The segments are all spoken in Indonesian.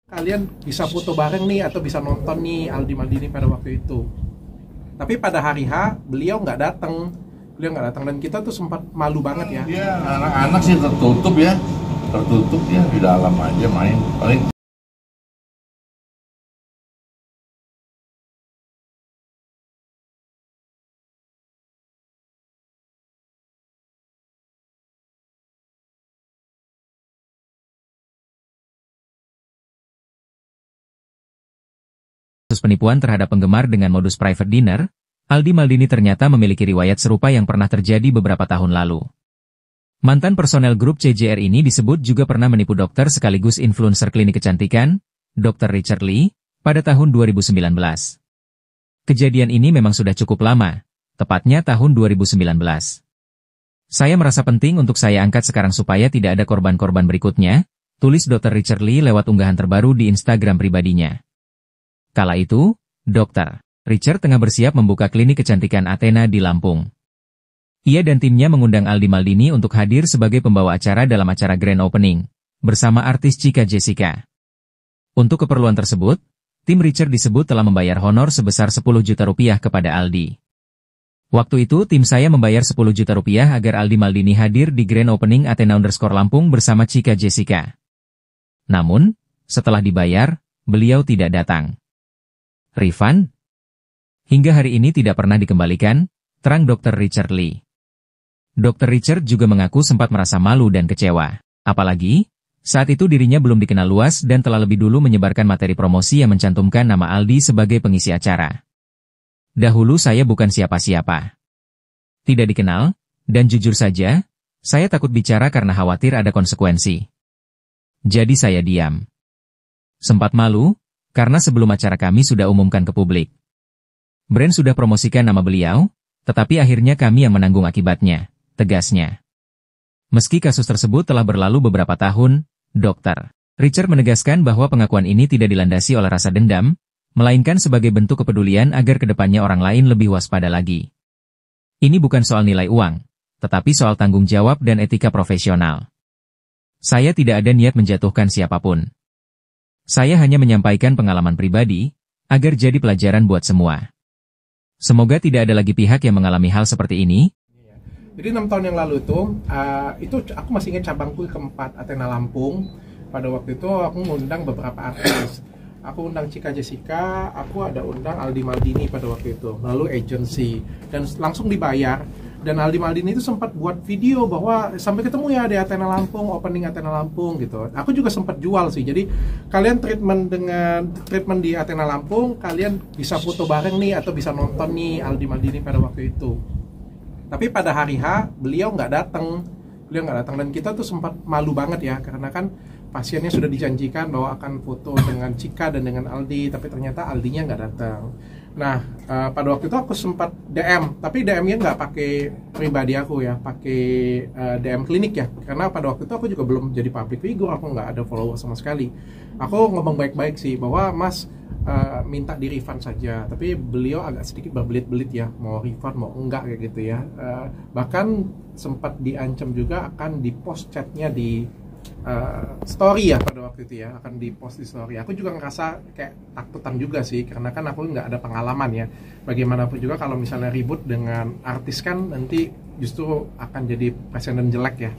Kalian bisa foto bareng nih atau bisa nonton nih Aldi Maldini pada waktu itu. Tapi pada hari H beliau nggak datang, dan kita tuh sempat malu banget ya. Iya, anak-anak sih tertutup ya di dalam aja main paling. Kasus penipuan terhadap penggemar dengan modus private dinner, Aldi Maldini ternyata memiliki riwayat serupa yang pernah terjadi beberapa tahun lalu. Mantan personel grup CJR ini disebut juga pernah menipu dokter sekaligus influencer klinik kecantikan, Dr. Richard Lee, pada tahun 2019. Kejadian ini memang sudah cukup lama, tepatnya tahun 2019. Saya merasa penting untuk saya angkat sekarang supaya tidak ada korban-korban berikutnya, tulis Dr. Richard Lee lewat unggahan terbaru di Instagram pribadinya. Kala itu, Dr. Richard tengah bersiap membuka klinik kecantikan Athena di Lampung. Ia dan timnya mengundang Aldi Maldini untuk hadir sebagai pembawa acara dalam acara grand opening, bersama artis Chika Jessica. Untuk keperluan tersebut, tim Richard disebut telah membayar honor sebesar 10 juta rupiah kepada Aldi. Waktu itu tim saya membayar 10 juta rupiah agar Aldi Maldini hadir di grand opening Athena Lampung bersama Chika Jessica. Namun, setelah dibayar, beliau tidak datang. Refund? Hingga hari ini tidak pernah dikembalikan, terang Dr. Richard Lee. Dr. Richard juga mengaku sempat merasa malu dan kecewa. Apalagi, saat itu dirinya belum dikenal luas dan telah lebih dulu menyebarkan materi promosi yang mencantumkan nama Aldi sebagai pengisi acara. Dahulu saya bukan siapa-siapa. Tidak dikenal, dan jujur saja, saya takut bicara karena khawatir ada konsekuensi. Jadi saya diam. Sempat malu, karena sebelum acara kami sudah umumkan ke publik. Brand sudah promosikan nama beliau, tetapi akhirnya kami yang menanggung akibatnya, tegasnya. Meski kasus tersebut telah berlalu beberapa tahun, Dr. Richard menegaskan bahwa pengakuan ini tidak dilandasi oleh rasa dendam, melainkan sebagai bentuk kepedulian agar kedepannya orang lain lebih waspada lagi. Ini bukan soal nilai uang, tetapi soal tanggung jawab dan etika profesional. Saya tidak ada niat menjatuhkan siapapun. Saya hanya menyampaikan pengalaman pribadi, agar jadi pelajaran buat semua. Semoga tidak ada lagi pihak yang mengalami hal seperti ini. Jadi 6 tahun yang lalu itu aku masih ingat cabangku keempat Athena Lampung. Pada waktu itu aku ngundang beberapa artis. Aku undang Chika Jessica, aku ada undang Aldi Maldini pada waktu itu, melalui agency. Dan langsung dibayar. Dan Aldi Maldini itu sempat buat video bahwa sampai ketemu ya di Athena Lampung, opening Athena Lampung gitu. Aku juga sempat jual sih. Jadi kalian treatment di Athena Lampung, kalian bisa foto bareng nih atau bisa nonton nih Aldi Maldini pada waktu itu. Tapi pada hari H beliau nggak datang. Dan kita tuh sempat malu banget ya karena kan pasiennya sudah dijanjikan bahwa akan foto dengan Chika dan dengan Aldi, tapi ternyata Aldinya nggak datang. Nah, pada waktu itu aku sempat DM, tapi DM-nya nggak pakai pribadi aku ya, pakai DM klinik ya. Karena pada waktu itu aku juga belum jadi public figure, aku nggak ada follower sama sekali. Aku ngomong baik-baik sih, bahwa Mas minta di refund saja. Tapi beliau agak sedikit berbelit-belit ya, mau refund mau enggak kayak gitu ya. Bahkan sempat diancam juga akan di-post chatnya di story ya pada waktu itu ya, akan di-post di story. Aku juga ngerasa kayak takutan juga sih, karena kan aku nggak ada pengalaman ya. Bagaimanapun juga kalau misalnya ribut dengan artis kan nanti justru akan jadi presiden jelek ya.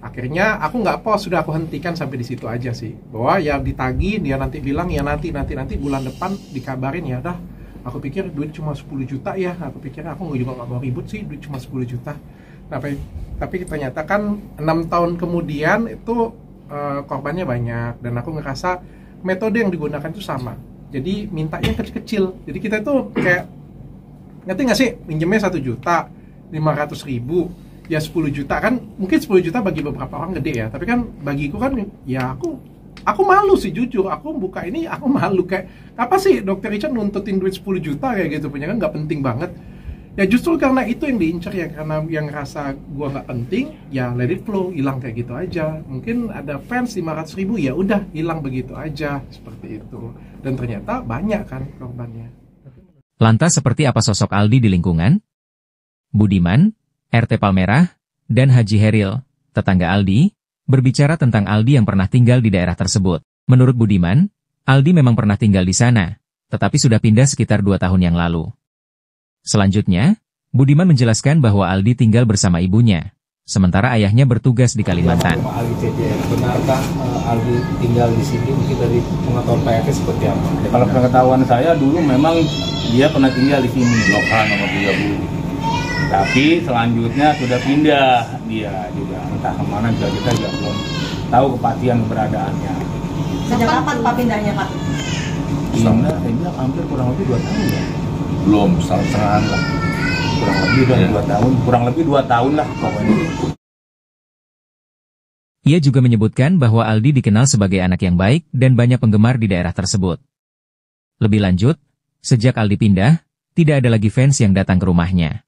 Akhirnya aku nggak post, sudah aku hentikan sampai di situ aja sih. Bahwa ya ditagi, dia nanti bilang ya nanti bulan depan dikabarin ya udah. Aku pikir duit cuma 10 juta ya, aku pikir aku juga nggak mau ribut sih, duit cuma 10 juta. Tapi ternyata kan 6 tahun kemudian itu korbannya banyak, dan aku ngerasa metode yang digunakan itu sama. Jadi mintanya kecil-kecil. Jadi kita tuh kayak, ngerti nggak sih, minjemnya 1 juta 500 ribu, ya 10 juta kan, mungkin 10 juta bagi beberapa orang gede ya, tapi kan bagiku kan ya aku malu sih jujur, aku buka ini aku malu, kayak apa sih Dr. Richard nuntutin duit 10 juta kayak gitu, punya kan nggak penting banget. Ya justru karena itu yang diincar ya, karena yang ngerasa gua nggak penting, ya let it flow, hilang kayak gitu aja. Mungkin ada fans 500 ribu, ya udah hilang begitu aja, seperti itu. Dan ternyata banyak kan korbannya. Lantas seperti apa sosok Aldi di lingkungan? Budiman, RT Palmerah, dan Haji Heril, tetangga Aldi, berbicara tentang Aldi yang pernah tinggal di daerah tersebut. Menurut Budiman, Aldi memang pernah tinggal di sana, tetapi sudah pindah sekitar 2 tahun yang lalu. Selanjutnya, Budiman menjelaskan bahwa Aldi tinggal bersama ibunya, sementara ayahnya bertugas di Kalimantan. Aldi CJR, benarkah Aldi tinggal di sini? Mungkin dari pengetahuan Pak RT seperti apa? Kalau pengetahuan saya dulu memang dia pernah tinggal di sini. Lokal nomor 30. Tapi selanjutnya sudah pindah dia juga. Entah kemana juga kita juga belum tahu kepastian keberadaannya. Sejak kapan Pak pindahnya Pak? Pindah kayaknya hampir kurang lebih 2 tahun ya. Belum, setengah-setengahan lah. Kurang lebih udah 2 tahun. Kurang lebih 2 tahun lah pokoknya. Ia juga menyebutkan bahwa Aldi dikenal sebagai anak yang baik dan banyak penggemar di daerah tersebut. Lebih lanjut, sejak Aldi pindah, tidak ada lagi fans yang datang ke rumahnya.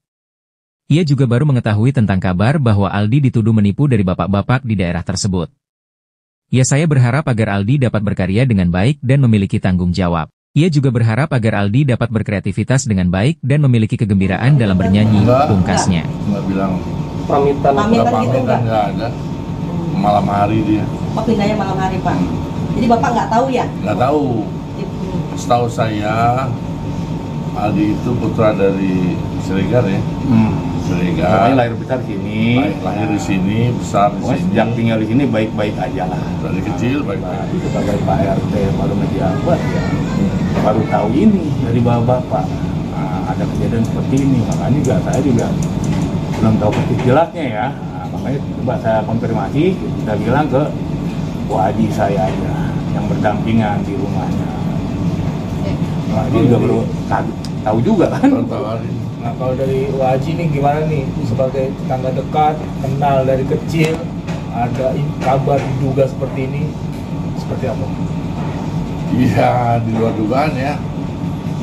Ia juga baru mengetahui tentang kabar bahwa Aldi dituduh menipu dari bapak-bapak di daerah tersebut. Ya, saya berharap agar Aldi dapat berkarya dengan baik dan memiliki tanggung jawab. Ia juga berharap agar Aldi dapat berkreativitas dengan baik dan memiliki kegembiraan dalam bernyanyi, pungkasnya. Nggak bilang Pamitan Pamitan gitu enggak? nggak ada. Malam hari dia. Pak pindahnya malam hari Pak. Jadi Bapak nggak tahu ya? Nggak tahu. Setahu saya Aldi itu putra dari Siregar ya. Siregar. Pokoknya lahir besar di sini. Lahir di sini, besar di Pokoknya sini. sejak tinggal di sini baik-baik aja lah. Dari kecil baik-baik. Tapi sebagai Pak RT baru menjabat ya, baru tahu ini dari bapak-bapak. Nah, ada kejadian seperti ini, makanya juga saya juga belum tahu persis jelasnya ya. Nah, makanya coba saya konfirmasi, kita bilang ke Haji saya aja yang berdampingan di rumahnya. Nah, ini juga baru tahu juga kan. Baru tahu hari ini. Nah kalau dari Haji nih gimana nih sebagai tetangga dekat, kenal dari kecil, ada kabar diduga seperti ini, seperti apa? Iya, di luar dugaan ya.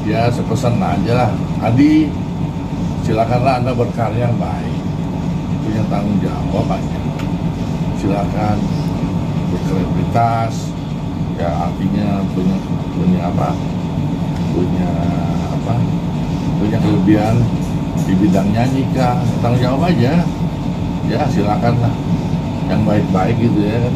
Ya, sepesan aja lah. Adi, silakanlah Anda berkarya yang baik. Punya tanggung jawab banyak. Silakan berkreativitas. Ya, artinya punya apa? Punya kelebihan di bidang nyanyi kah? Tanggung jawab aja. Ya, silakanlah. Yang baik-baik gitu ya kan.